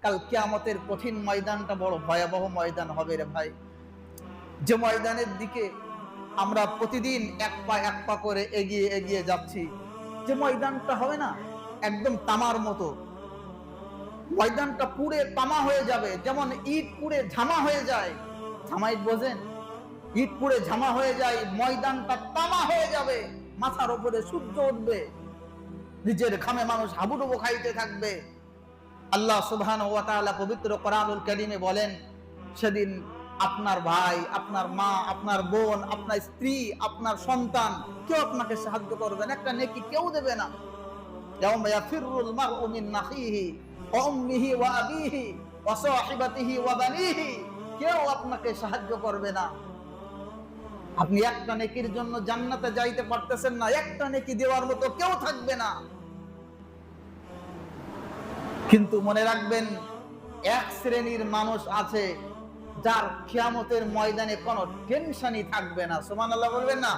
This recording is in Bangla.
কাল কিয়ামতের কঠিন ময়দানটা বড় ভয়াবহ ময়দান হবে রে ভাই। যে ময়দানের দিকে আমরা প্রতিদিন এক পা করে এগিয়ে এগিয়ে যাচ্ছি, যে ময়দানটা হবে না একদম তামার মতো, ময়দানটা পুড়ে তামা হয়ে যাবে, যেমন ইট পুড়ে ঝামা হয়ে যায়। ঝামাইট বোঝেন? ইট পুড়ে ঝামা হয়ে যায়, ময়দানটা তামা হয়ে যাবে, মাথার উপরে সূর্য উঠবে, নিজের ঘামে মানুষ হাবুডুবু খাইতে থাকবে। আল্লাহ সুবহানাহু ওয়া তাআলা পবিত্র কোরআনুল কারীমে বলেন, সেদিন আপনার ভাই, আপনার মা, আপনার বোন, আপনার স্ত্রী, আপনার সন্তান কেউ আপনাকে সাহায্য করবে না, একটা নেকি কেউ দেবে না। ইয়াউমা ইয়াফিরুল মারউ মিন আখিহি ওয়া উম্মিহি ওয়া আবিহি ওয়া সাহিবাতিহি ওয়া বানিহি, কেউ আপনাকে সাহায্য করবে না। আপনি একটা নেকির জন্য জান্নাতে যাইতে পারতেছেন না, একটা নেকি দেওয়ার মতো কেউ থাকবে না। কিন্তু মনে রাখবেন, এক শ্রেণীর মানুষ আছে যার কিয়ামতের ময়দানে কোনো টেনশনই থাকবে না। সুবহানাল্লাহ বলবেন না?